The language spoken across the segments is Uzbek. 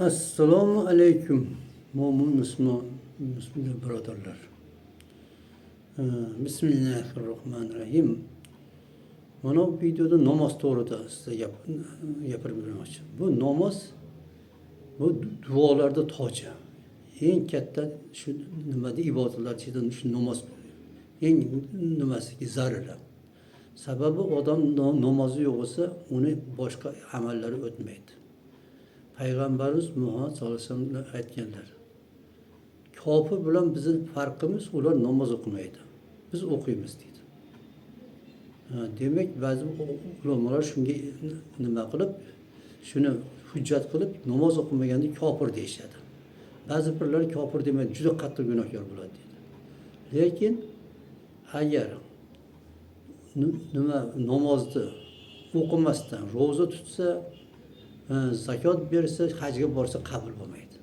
Assalomu alaykum mo'min musulmon birodarlar. Bismillahirrohmanirrohim. Mana bu videoda namoz to'g'rida sizga gapirib bermoqchi. Bu namoz bu duolarda toji. Eng katta shu nimada ibodatlar ichidan shu namoz eng nimasiga zarur. Sababi odam namozi yo'q bo'lsa, uni boshqa amallari o'tmaydi. Payg'ambarimiz Muhammad sallallohu alayhi vasallam aytganlar. Kofir bilan bizning farqimiz, ular namoz o'qimaydi. Biz o'qiymiz deydi. Demak, ba'zi ulamolar shunga nima qilib, shuni hujjat qilib namoz o'qimaganda kofir deyishadi. Ba'zi birlar kofir demaydi, juda qattiq gunohkor bo'ladi deydi. Lekin agar namozni o'qimasdan ro'za tutsa, zakot bersa, hajga borsa qabul bo'lmaydi.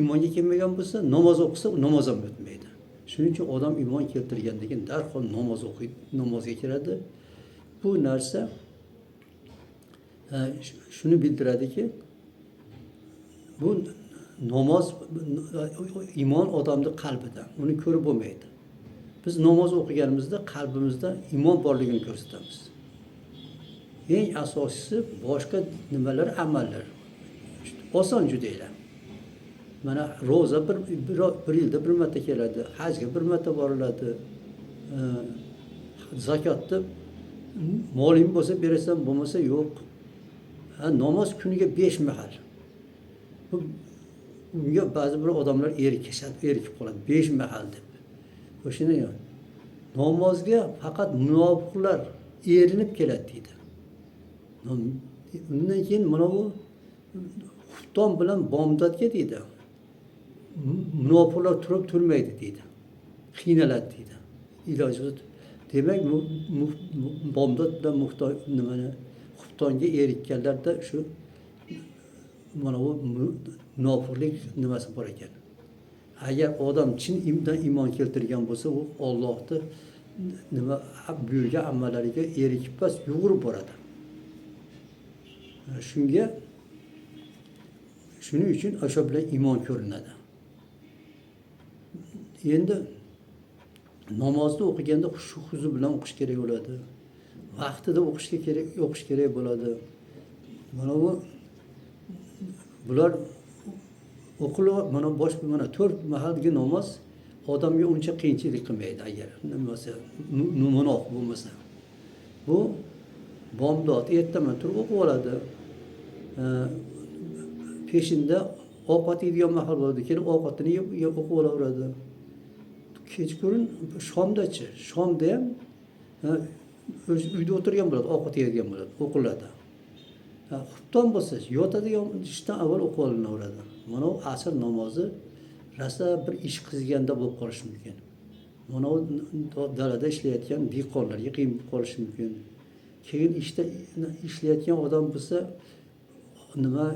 Imonga kelmagan bo'lsa, namoz o'qisa, namoz ham o'tmaydi. Shuning uchun odam iymon keltirgandan keyin darhol namoz o'qiydi, namozga kiradi. Bu narsa shuni bildiradiki, bu namoz iymon odamning qalbida, uni ko'rib bo'lmaydi. Biz namoz o'qiganimizda qalbimizda iymon borligini ko'rsatamiz. Eng asosiysi boshqa nimalar, amallar. Oson judaylar. Mana ro'za bir yilda bir marta keladi, hajga bir marta boriladi. Zakotni moling bo'lsa berasan, bo'lmasa yo'q. Namoz kuniga 5 mahal. Unga ba'zi bir odamlar erkib qoladi, 5 mahal deb. O'shani namozga faqat munofiqlar erinib keladi deydi. Undan keyin mana bu xufton bilan bomdodga deydi. Munofiqlar turmaydi deydi. Qiynaladi deydi. Iloji yo'q. Demak, bomdod bilan xuftonga erikkanlarda shu mana bu munofiqlik nimasi bor ekan. Agar odam chin iymon keltirgan bo'lsa, u Allohning nima buyurgan amallariga erikib pas yugurib boradi. Shuning uchun o'sha bilan iymon ko'rinadi. Endi namozni o'qiganda xushu bilan o'qish kerak bo'ladi. Vaqtida o'qish kerak bo'ladi. Mana bular o'qilib, mana 4 mahalgi namoz odamga uncha qiyinchilik qilmaydi agar nimasi munofiq bo'lmasa. Bu bomdod ertaman turib o'qib oladi. Peshinda ovqat yeydigan mahal bo'ladi, kelib ovqatini yeb o'qib olaveradi. Kechqurun shomdachi, shomda ham uyda o'tirgan bo'ladi, ovqat yeydigan bo'ladi, o'qiladi. Xufton bo'lsa, yotadigan ishdan avval o'qib olinaveradi. Mana bu asr namozi rasa bir ish qizganda bo'lib qolishi mumkin. Mana bu dalada ishlayotgan dehqonlarga qiyin bo'lib qolishi mumkin. Keyin ishlayotgan odam bo'lsa, nima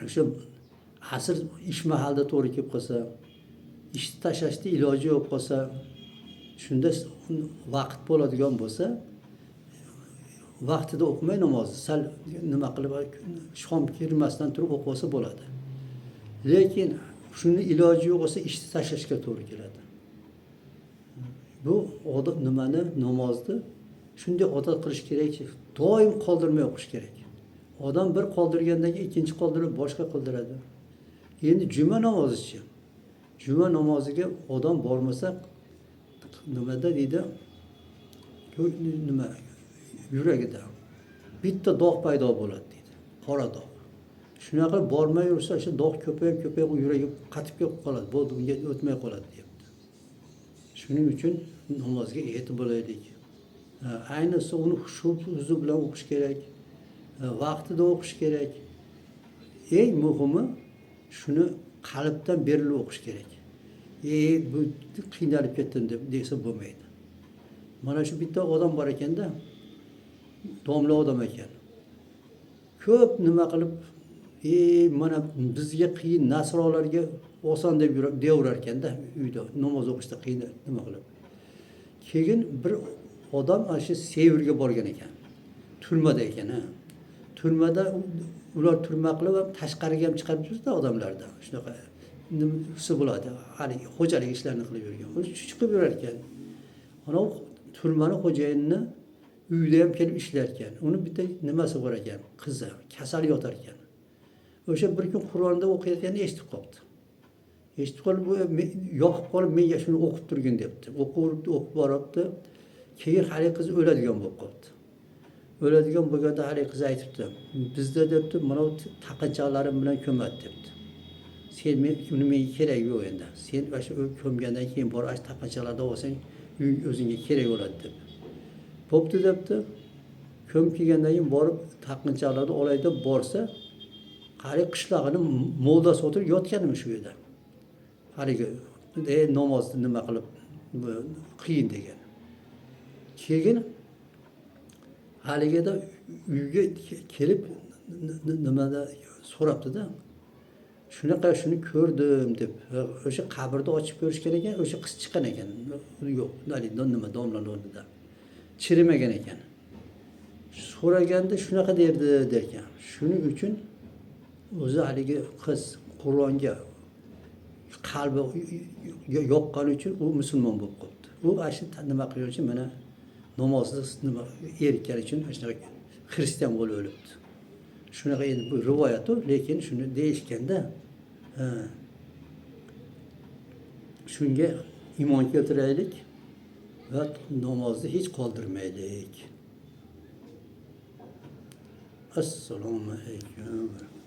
o'sha asr ish mahalida to'g'ri kelib qolsa, ishni tashlashda iloji yo'q qolsa, shunda vaqt bo'ladigan bo'lsa, vaqtida o'qimay namozni sal nima qilib shom kirmasdan turib o'qib olsa bo'ladi. Lekin shuni iloji yo'q bo'lsa, ishni tashlashga to'g'ri keladi. Bu odam namozni shunday odat qilish kerakki, doim qoldirmay o'qish kerak. Odam bir qoldirgandan keyin ikkinchi qoldirib boshqa qildiradi. Endi juma namozichi. Juma namoziga odam bormasa nimada deydi? Nima yuragida bitta dog' paydo bo'ladi deydi. Qora dog'. Shunaqa qilib bormay yursa, o'sha dog' ko'payib yuragi qatib kelib qoladi. Bo'ldi, unga o'tmay qoladi deyapti. Shuning uchun namozga e'tibor bo'laylik. Ayniqsa uni xushu bilan o'qish kerak. Vaqtida o'qish kerak. Eng muhimi shuni qalbdan berilib o'qish kerak. Bu qiynalib ketdim deb desa bo'lmaydi. Mana shu bitta odam bor ekanda, domla odam ekan. Ko'p nima qilib, mana bizga qiyin nasrolarga oson deb deyaverar ekanda, uyda namoz o'qishda qiyin nima qilib. Keyin bir odam ana shu Sevirga borgan ekan. Turmada ekan, turmada ular turma qilib tashqariga ham chiqarib yuribdi odamlarda. Shunaqa nimasi bo'ladi. Hali xo'jalik ishlarini qilib yurgan. O'zi chiqib yurar ekan. Ana turmani xo'jayinini uyda ham kelib ishlar ekan. Uni bitta nimasi bor ekan, qizi kasal yotar ekan. O'sha bir kun Qur'onda o'qiyotganda eshitib qoldi. Eshitib qolib, yoqib qolib, menga shuni o'qib turgin debdi. O'qib boribdi. Keyin hali qiz o'ladigan bo'lib qoldi. O'ladigan bo'lganda hali qiz aytibdi. Bizda debdi, mana taqinchoqlarim bilan ko'madi debdi. Sen menga kerak yo'q endi. Sen o'sha ko'mgandan keyin bor ash taqinchoqlarda olsang, o'zingga kerak bo'ladi deb. Bo'pti debdi. Ko'm kelgandan keyin borib taqinchoqlarni olay deb borsa, hali qishlog'ini mo'ldasi o'tirib yotganmi shu yerda. Haligi namozni nima qilib qiyin degan. Keyin haligida uyga kelib nimada so'rabdi-da. Shuni ko'rdim deb. O'sha qabrni ochib ko'rishgan ekan, o'sha qiz chiqqan ekan. Yo'q, nima domlaning o'rnida. Chirimagan ekan. So'raganda shunaqa derdi ekan. Shuning uchun o'zi haligi qiz Qur'onga qalbi yoqqani uchun u musulmon bo'lib qoldi. U ashi nima qilgan uchun mana namozsiz nima erkkan uchun shunaqa xristian bo'lib o'libdi. Shunaqa endi bu rivoyat, lekin shuni deyishganda shunga iymon keltiraylik va namozni hech qoldirmaylik. Assalomu alaykum.